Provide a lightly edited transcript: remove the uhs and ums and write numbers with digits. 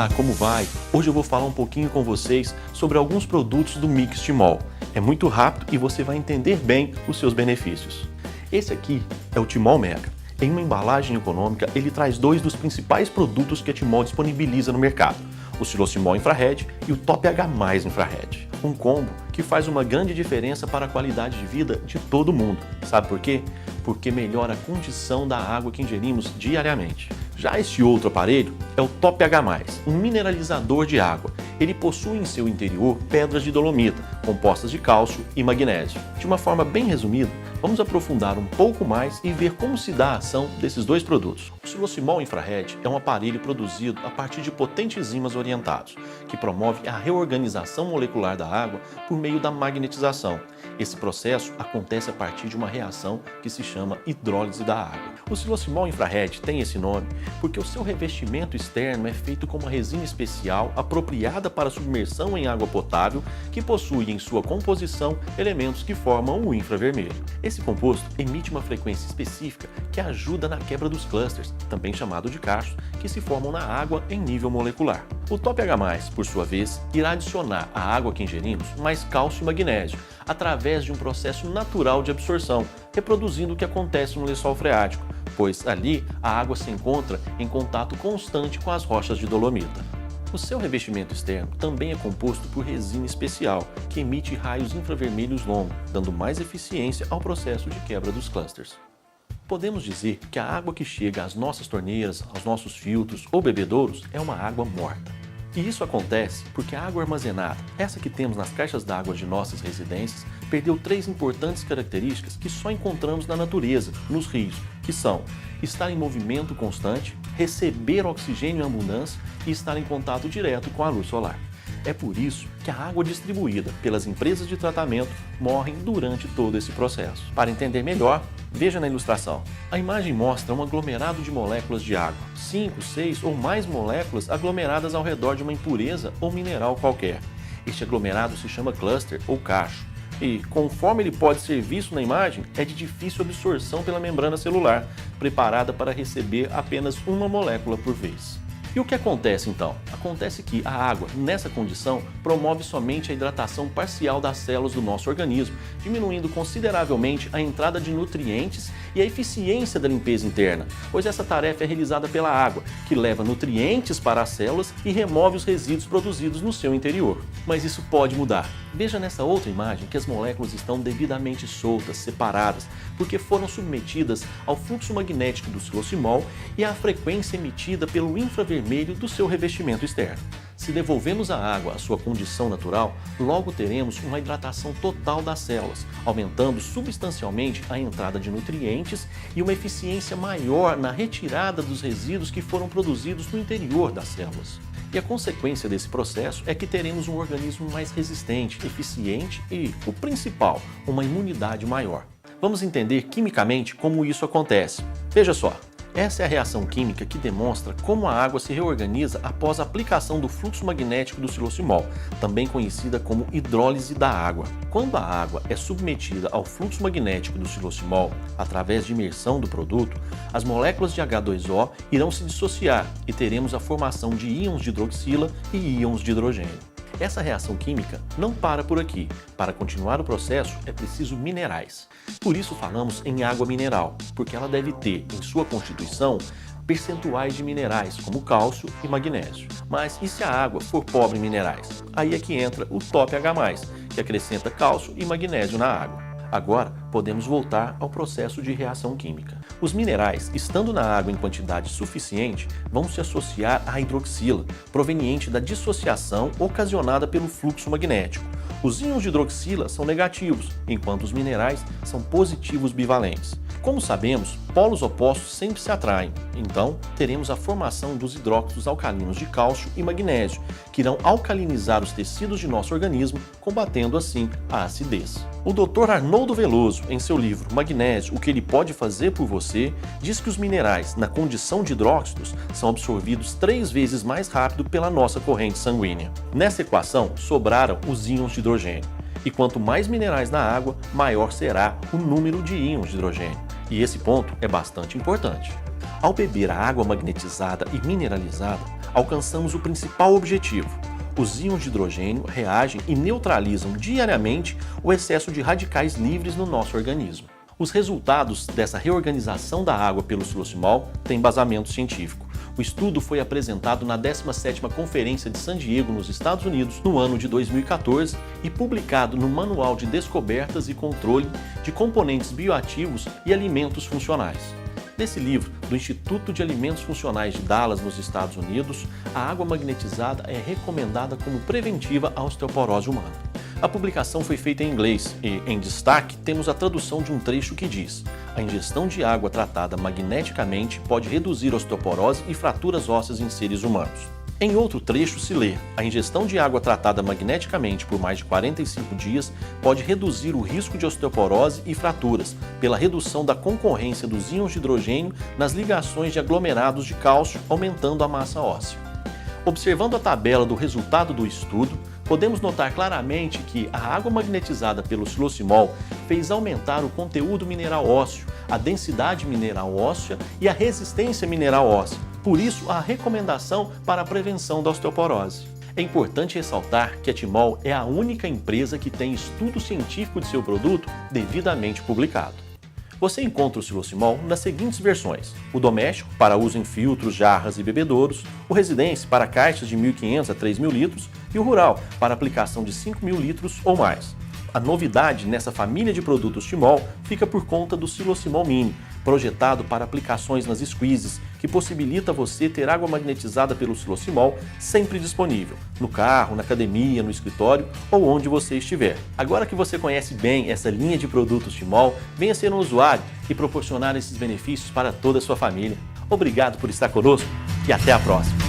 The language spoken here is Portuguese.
Olá, como vai? Hoje eu vou falar um pouquinho com vocês sobre alguns produtos do Mix Timol. É muito rápido e você vai entender bem os seus benefícios. Esse aqui é o Timol Mega. Em uma embalagem econômica, ele traz dois dos principais produtos que a Timol disponibiliza no mercado: o Silosimol Infrared e o Top H+ Infrared. Um combo que faz uma grande diferença para a qualidade de vida de todo mundo. Sabe por quê? Porque melhora a condição da água que ingerimos diariamente. Já este outro aparelho é o Top H+, um mineralizador de água. Ele possui em seu interior pedras de dolomita, compostas de cálcio e magnésio. De uma forma bem resumida, vamos aprofundar um pouco mais e ver como se dá a ação desses dois produtos. O Silosimol Infrared é um aparelho produzido a partir de potentes ímãs orientados, que promove a reorganização molecular da água por meio da magnetização. Esse processo acontece a partir de uma reação que se chama hidrólise da água. O Silosimol Infrared tem esse nome porque o seu revestimento externo é feito com uma resina especial apropriada para submersão em água potável, que possui em sua composição elementos que formam o infravermelho. Esse composto emite uma frequência específica que ajuda na quebra dos clusters, também chamado de cachos, que se formam na água em nível molecular. O Top H+, por sua vez, irá adicionar à água que ingerimos mais cálcio e magnésio, através de um processo natural de absorção, reproduzindo o que acontece no lençol freático, pois ali a água se encontra em contato constante com as rochas de dolomita. O seu revestimento externo também é composto por resina especial, que emite raios infravermelhos longos, dando mais eficiência ao processo de quebra dos clusters. Podemos dizer que a água que chega às nossas torneiras, aos nossos filtros ou bebedouros é uma água morta. E isso acontece porque a água armazenada, essa que temos nas caixas d'água de nossas residências, perdeu três importantes características que só encontramos na natureza, nos rios, que são estar em movimento constante, receber oxigênio em abundância e estar em contato direto com a luz solar. É por isso que a água distribuída pelas empresas de tratamento morre durante todo esse processo. Para entender melhor, veja na ilustração. A imagem mostra um aglomerado de moléculas de água, 5, 6 ou mais moléculas aglomeradas ao redor de uma impureza ou mineral qualquer. Este aglomerado se chama cluster ou cacho. E, conforme ele pode ser visto na imagem, é de difícil absorção pela membrana celular, preparada para receber apenas uma molécula por vez. E o que acontece então? Acontece que a água, nessa condição, promove somente a hidratação parcial das células do nosso organismo, diminuindo consideravelmente a entrada de nutrientes e a eficiência da limpeza interna, pois essa tarefa é realizada pela água, que leva nutrientes para as células e remove os resíduos produzidos no seu interior. Mas isso pode mudar. Veja nessa outra imagem que as moléculas estão devidamente soltas, separadas, porque foram submetidas ao fluxo magnético do silosimol e à frequência emitida pelo infravermelho do seu revestimento externo. Se devolvemos a água à sua condição natural, logo teremos uma hidratação total das células, aumentando substancialmente a entrada de nutrientes e uma eficiência maior na retirada dos resíduos que foram produzidos no interior das células. E a consequência desse processo é que teremos um organismo mais resistente, eficiente e, o principal, uma imunidade maior. Vamos entender quimicamente como isso acontece. Veja só. Essa é a reação química que demonstra como a água se reorganiza após a aplicação do fluxo magnético do silosimol, também conhecida como hidrólise da água. Quando a água é submetida ao fluxo magnético do silosimol, através de imersão do produto, as moléculas de H2O irão se dissociar e teremos a formação de íons de hidroxila e íons de hidrogênio. Essa reação química não para por aqui. Para continuar o processo, é preciso minerais. Por isso falamos em água mineral, porque ela deve ter em sua constituição percentuais de minerais, como cálcio e magnésio. Mas e se a água for pobre em minerais? Aí é que entra o Top H+, que acrescenta cálcio e magnésio na água. Agora, podemos voltar ao processo de reação química. Os minerais, estando na água em quantidade suficiente, vão se associar à hidroxila, proveniente da dissociação ocasionada pelo fluxo magnético. Os íons de hidroxila são negativos, enquanto os minerais são positivos bivalentes. Como sabemos, polos opostos sempre se atraem, então teremos a formação dos hidróxidos alcalinos de cálcio e magnésio, que irão alcalinizar os tecidos de nosso organismo, combatendo assim a acidez. O Dr. Arnoldo Veloso, em seu livro Magnésio, o que ele pode fazer por você, diz que os minerais, na condição de hidróxidos, são absorvidos 3 vezes mais rápido pela nossa corrente sanguínea. Nessa equação, sobraram os íons de hidrogênio. E quanto mais minerais na água, maior será o número de íons de hidrogênio. E esse ponto é bastante importante. Ao beber a água magnetizada e mineralizada, alcançamos o principal objetivo. Os íons de hidrogênio reagem e neutralizam diariamente o excesso de radicais livres no nosso organismo. Os resultados dessa reorganização da água pelo xilocimol têm embasamento científico. O estudo foi apresentado na 17ª Conferência de San Diego, nos Estados Unidos, no ano de 2014 e publicado no Manual de Descobertas e Controle de Componentes Bioativos e Alimentos Funcionais. Nesse livro, do Instituto de Alimentos Funcionais de Dallas, nos Estados Unidos, a água magnetizada é recomendada como preventiva à osteoporose humana. A publicação foi feita em inglês e, em destaque, temos a tradução de um trecho que diz: a ingestão de água tratada magneticamente pode reduzir osteoporose e fraturas ósseas em seres humanos. Em outro trecho se lê: a ingestão de água tratada magneticamente por mais de 45 dias pode reduzir o risco de osteoporose e fraturas, pela redução da concorrência dos íons de hidrogênio nas ligações de aglomerados de cálcio, aumentando a massa óssea. Observando a tabela do resultado do estudo, podemos notar claramente que a água magnetizada pelo xilocimol fez aumentar o conteúdo mineral ósseo, a densidade mineral óssea e a resistência mineral óssea. Por isso, a recomendação para a prevenção da osteoporose. É importante ressaltar que a Timol é a única empresa que tem estudo científico de seu produto devidamente publicado. Você encontra o xilocimol nas seguintes versões: o doméstico, para uso em filtros, jarras e bebedouros; o residência, para caixas de 1.500 a 3.000 litros; e o rural, para aplicação de 5.000 litros ou mais. A novidade nessa família de produtos Timol fica por conta do xilocimol mini, projetado para aplicações nas squeezes, que possibilita você ter água magnetizada pelo xilocimol sempre disponível, no carro, na academia, no escritório ou onde você estiver. Agora que você conhece bem essa linha de produtos Timol, venha ser um usuário e proporcionar esses benefícios para toda a sua família. Obrigado por estar conosco e até a próxima!